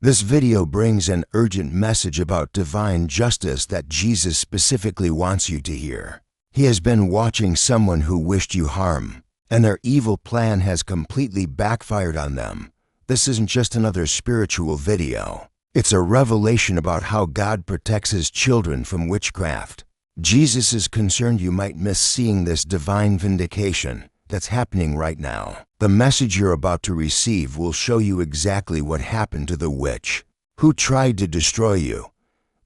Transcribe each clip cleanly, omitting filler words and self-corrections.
This video brings an urgent message about divine justice that Jesus specifically wants you to hear. He has been watching someone who wished you harm, and their evil plan has completely backfired on them. This isn't just another spiritual video. It's a revelation about how God protects His children from witchcraft. Jesus is concerned you might miss seeing this divine vindication that's happening right now. The message you're about to receive will show you exactly what happened to the witch who tried to destroy you.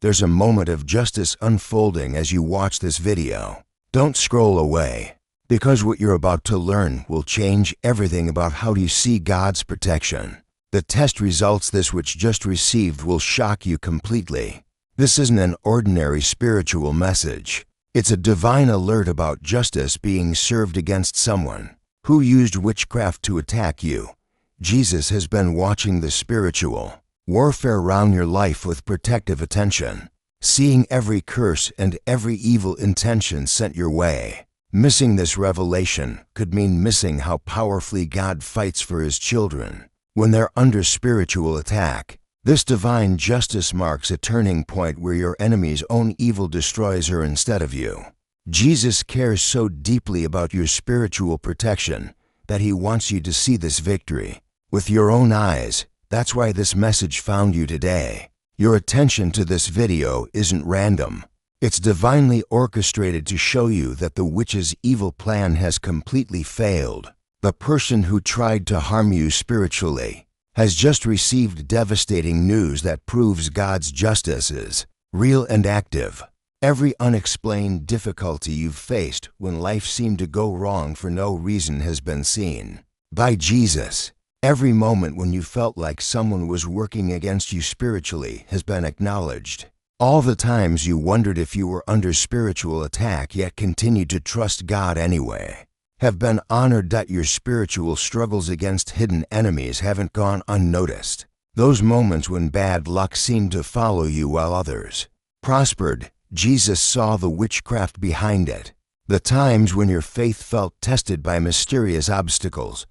There's a moment of justice unfolding as you watch this video. Don't scroll away, because what you're about to learn will change everything about how you see God's protection. The test results this witch just received will shock you completely. This isn't an ordinary spiritual message. It's a divine alert about justice being served against someone who used witchcraft to attack you. Jesus has been watching the spiritual warfare around your life with protective attention, seeing every curse and every evil intention sent your way. Missing this revelation could mean missing how powerfully God fights for His children when they're under spiritual attack. This divine justice marks a turning point where your enemy's own evil destroys her instead of you. Jesus cares so deeply about your spiritual protection that He wants you to see this victory with your own eyes. That's why this message found you today. Your attention to this video isn't random. It's divinely orchestrated to show you that the witch's evil plan has completely failed. The person who tried to harm you spiritually has just received devastating news that proves God's justice is real and active. Every unexplained difficulty you've faced when life seemed to go wrong for no reason has been seen by Jesus. Every moment when you felt like someone was working against you spiritually has been acknowledged. All the times you wondered if you were under spiritual attack yet continued to trust God anyway have been honored. That your spiritual struggles against hidden enemies haven't gone unnoticed. Those moments when bad luck seemed to follow you while others prospered, Jesus saw the witchcraft behind it. The times when your faith felt tested by mysterious obstacles,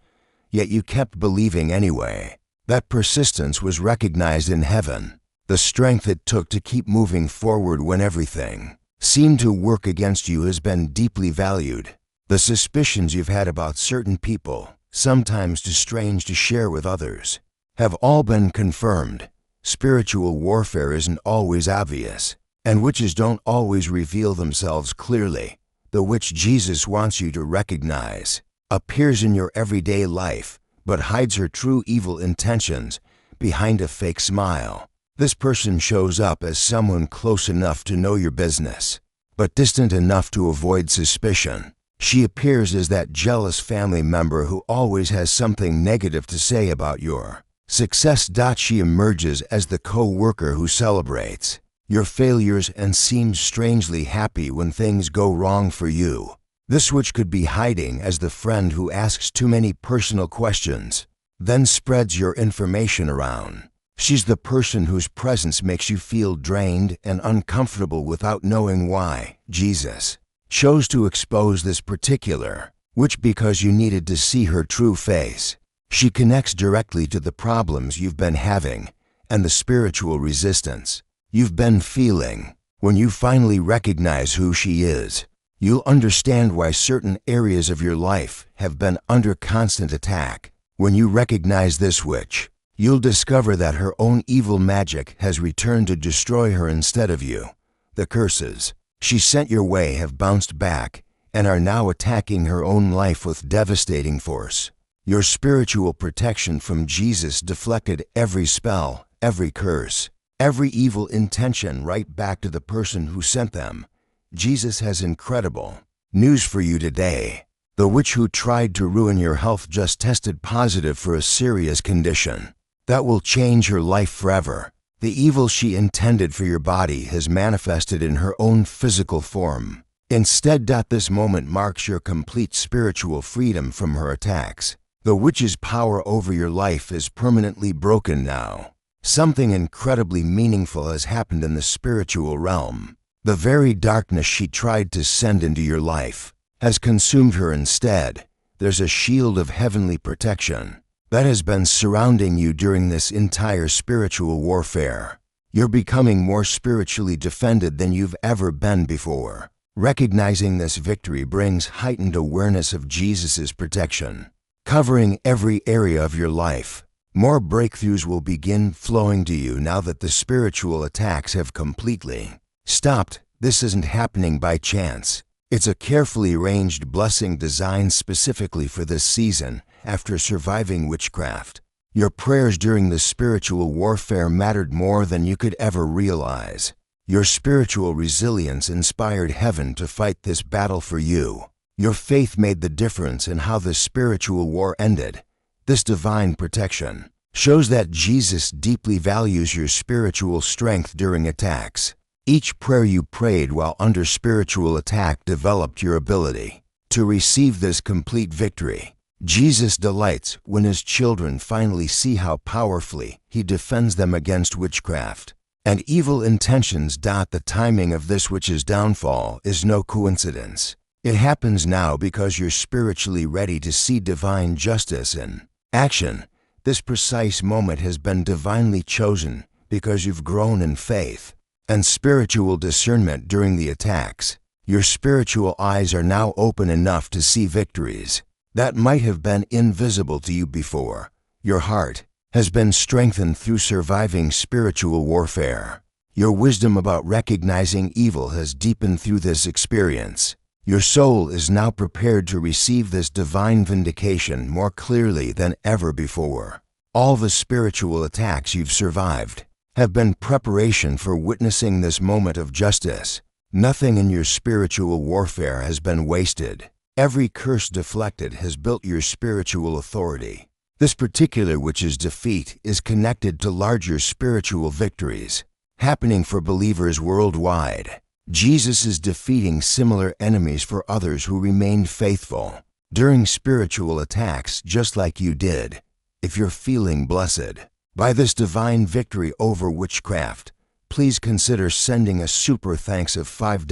yet you kept believing anyway. That persistence was recognized in heaven. The strength it took to keep moving forward when everything seemed to work against you has been deeply valued. The suspicions you've had about certain people, sometimes too strange to share with others, have all been confirmed. Spiritual warfare isn't always obvious, and witches don't always reveal themselves clearly. The witch Jesus wants you to recognize appears in your everyday life, but hides her true evil intentions behind a fake smile. This person shows up as someone close enough to know your business, but distant enough to avoid suspicion. She appears as that jealous family member who always has something negative to say about your success. She emerges as the co-worker who celebrates your failures and seems strangely happy when things go wrong for you. This witch could be hiding as the friend who asks too many personal questions, then spreads your information around. She's the person whose presence makes you feel drained and uncomfortable without knowing why. Jesus chose to expose this particular witch because you needed to see her true face. She connects directly to the problems you've been having and the spiritual resistance you've been feeling. When you finally recognize who she is, you'll understand why certain areas of your life have been under constant attack. When you recognize this witch, you'll discover that her own evil magic has returned to destroy her instead of you. The curses she sent your way have bounced back and are now attacking her own life with devastating force. Your spiritual protection from Jesus deflected every spell, every curse, every evil intention right back to the person who sent them. Jesus has incredible news for you today. The witch who tried to ruin your health just tested positive for a serious condition that will change her life forever. The evil she intended for your body has manifested in her own physical form. Instead, this moment marks your complete spiritual freedom from her attacks. The witch's power over your life is permanently broken now. Something incredibly meaningful has happened in the spiritual realm. The very darkness she tried to send into your life has consumed her instead. There's a shield of heavenly protection that has been surrounding you during this entire spiritual warfare. You're becoming more spiritually defended than you've ever been before. Recognizing this victory brings heightened awareness of Jesus' protection, covering every area of your life. More breakthroughs will begin flowing to you now that the spiritual attacks have completely stopped. This isn't happening by chance. It's a carefully arranged blessing designed specifically for this season after surviving witchcraft. Your prayers during the spiritual warfare mattered more than you could ever realize. Your spiritual resilience inspired heaven to fight this battle for you. Your faith made the difference in how the spiritual war ended. This divine protection shows that Jesus deeply values your spiritual strength during attacks. Each prayer you prayed while under spiritual attack developed your ability to receive this complete victory. Jesus delights when his children finally see how powerfully he defends them against witchcraft and evil intentions. The timing of this witch's downfall is no coincidence. It happens now because you're spiritually ready to see divine justice in action. This precise moment has been divinely chosen because you've grown in faith and spiritual discernment during the attacks. Your spiritual eyes are now open enough to see victories that might have been invisible to you before. Your heart has been strengthened through surviving spiritual warfare. Your wisdom about recognizing evil has deepened through this experience. Your soul is now prepared to receive this divine vindication more clearly than ever before. All the spiritual attacks you've survived have been preparation for witnessing this moment of justice. Nothing in your spiritual warfare has been wasted. Every curse deflected has built your spiritual authority. This particular witch's defeat is connected to larger spiritual victories happening for believers worldwide. Jesus is defeating similar enemies for others who remained faithful during spiritual attacks just like you did. If you're feeling blessed by this divine victory over witchcraft, please consider sending a super thanks of $5,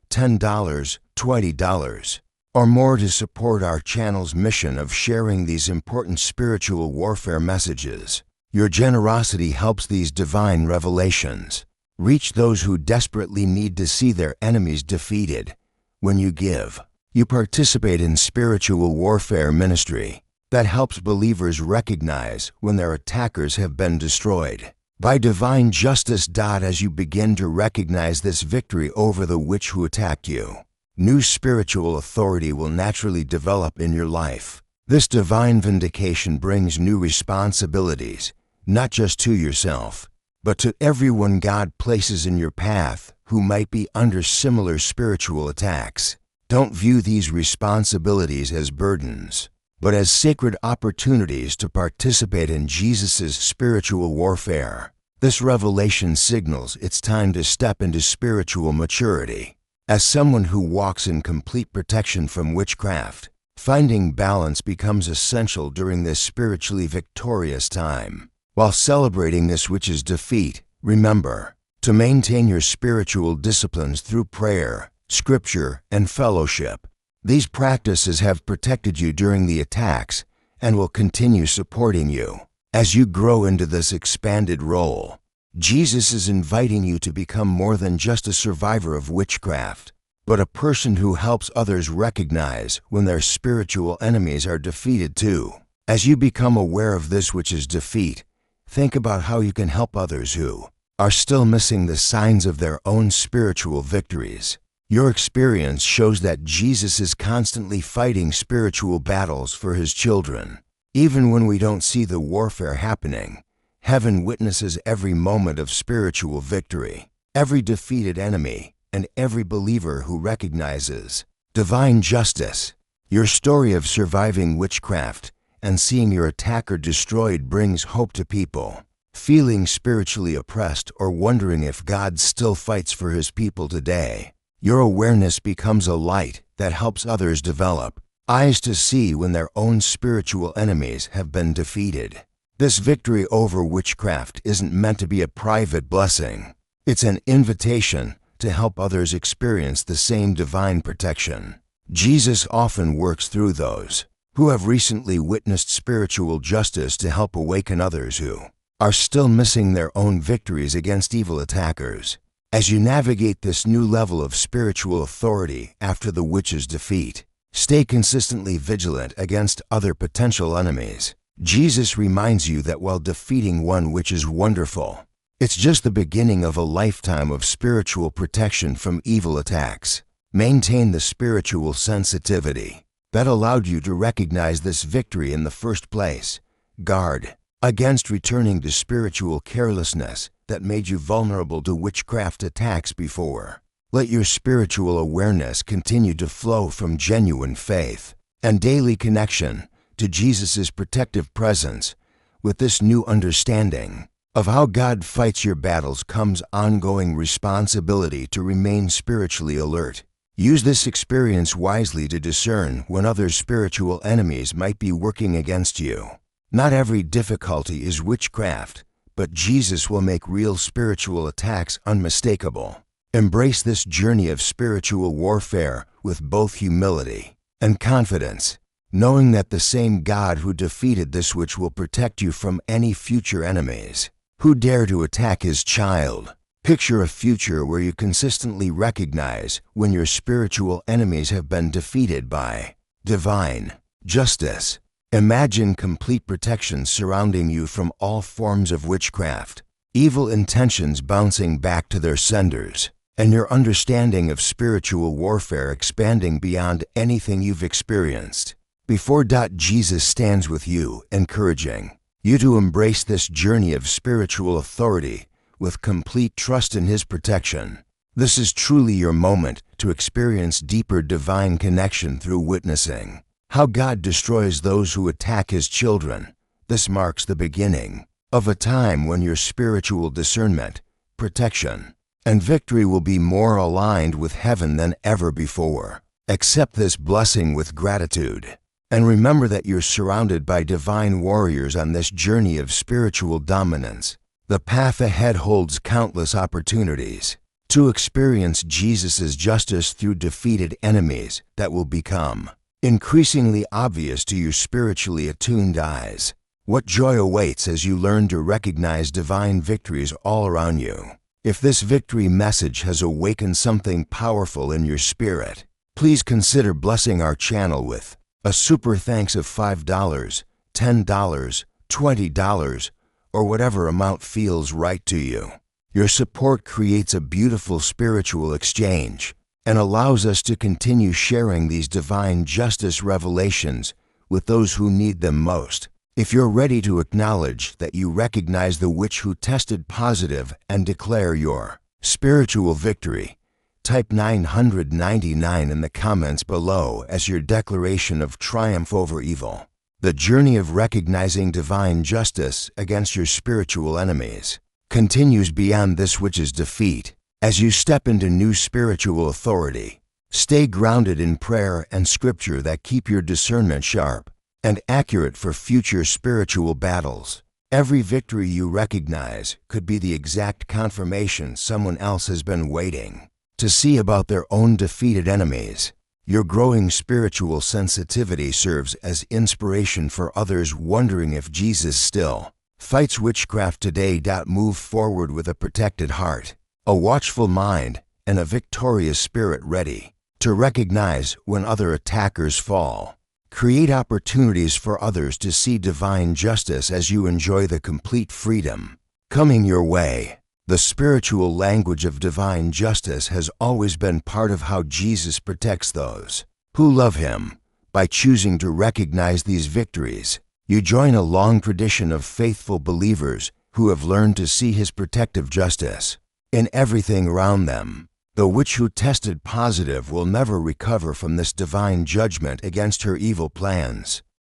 $10, $20, or more to support our channel's mission of sharing these important spiritual warfare messages. Your generosity helps these divine revelations reach those who desperately need to see their enemies defeated. When you give, you participate in spiritual warfare ministry that helps believers recognize when their attackers have been destroyed by divine justice. As you begin to recognize this victory over the witch who attacked you, new spiritual authority will naturally develop in your life. This divine vindication brings new responsibilities, not just to yourself, but to everyone God places in your path who might be under similar spiritual attacks. Don't view these responsibilities as burdens, but as sacred opportunities to participate in Jesus' spiritual warfare. This revelation signals it's time to step into spiritual maturity. As someone who walks in complete protection from witchcraft, finding balance becomes essential during this spiritually victorious time. While celebrating this witch's defeat, remember to maintain your spiritual disciplines through prayer, scripture, and fellowship. These practices have protected you during the attacks and will continue supporting you as you grow into this expanded role. Jesus is inviting you to become more than just a survivor of witchcraft, but a person who helps others recognize when their spiritual enemies are defeated too. As you become aware of this witch's defeat, think about how you can help others who are still missing the signs of their own spiritual victories. Your experience shows that Jesus is constantly fighting spiritual battles for his children. Even when we don't see the warfare happening, heaven witnesses every moment of spiritual victory, every defeated enemy, and every believer who recognizes divine justice. Your story of surviving witchcraft and seeing your attacker destroyed brings hope to people feeling spiritually oppressed or wondering if God still fights for his people today. Your awareness becomes a light that helps others develop eyes to see when their own spiritual enemies have been defeated. This victory over witchcraft isn't meant to be a private blessing. It's an invitation to help others experience the same divine protection. Jesus often works through those who have recently witnessed spiritual justice to help awaken others who are still missing their own victories against evil attackers. As you navigate this new level of spiritual authority after the witch's defeat, stay consistently vigilant against other potential enemies. Jesus reminds you that while defeating one witch is wonderful, it's just the beginning of a lifetime of spiritual protection from evil attacks. Maintain the spiritual sensitivity that allowed you to recognize this victory in the first place. Guard against returning to spiritual carelessness that made you vulnerable to witchcraft attacks before. Let your spiritual awareness continue to flow from genuine faith and daily connection to Jesus' protective presence. With this new understanding of how God fights your battles comes ongoing responsibility to remain spiritually alert. Use this experience wisely to discern when other spiritual enemies might be working against you. Not every difficulty is witchcraft, but Jesus will make real spiritual attacks unmistakable. Embrace this journey of spiritual warfare with both humility and confidence, knowing that the same God who defeated this witch will protect you from any future enemies who dare to attack his child. Picture a future where you consistently recognize when your spiritual enemies have been defeated by divine justice. Imagine complete protection surrounding you from all forms of witchcraft, evil intentions bouncing back to their senders, and your understanding of spiritual warfare expanding beyond anything you've experienced before. Jesus stands with you, encouraging you to embrace this journey of spiritual authority with complete trust in his protection. This is truly your moment to experience deeper divine connection through witnessing how God destroys those who attack his children. This marks the beginning of a time when your spiritual discernment, protection, and victory will be more aligned with heaven than ever before. Accept this blessing with gratitude, and remember that you're surrounded by divine warriors on this journey of spiritual dominance. The path ahead holds countless opportunities to experience Jesus' justice through defeated enemies that will become increasingly obvious to your spiritually attuned eyes. What joy awaits as you learn to recognize divine victories all around you. If this victory message has awakened something powerful in your spirit, please consider blessing our channel with a super thanks of $5, $10, $20, or whatever amount feels right to you. Your support creates a beautiful spiritual exchange and allows us to continue sharing these divine justice revelations with those who need them most. If you're ready to acknowledge that you recognize the witch who tested positive and declare your spiritual victory, type 999 in the comments below as your declaration of triumph over evil. The journey of recognizing divine justice against your spiritual enemies continues beyond this witch's defeat. As you step into new spiritual authority, stay grounded in prayer and scripture that keep your discernment sharp and accurate for future spiritual battles. Every victory you recognize could be the exact confirmation someone else has been waiting to see about their own defeated enemies. Your growing spiritual sensitivity serves as inspiration for others wondering if Jesus still fights witchcraft today. Move forward with a protected heart, a watchful mind, and a victorious spirit, ready to recognize when other attackers fall. Create opportunities for others to see divine justice as you enjoy the complete freedom coming your way. The spiritual language of divine justice has always been part of how Jesus protects those who love him. By choosing to recognize these victories, you join a long tradition of faithful believers who have learned to see his protective justice in everything around them. The witch who tested positive will never recover from this divine judgment against her evil plans.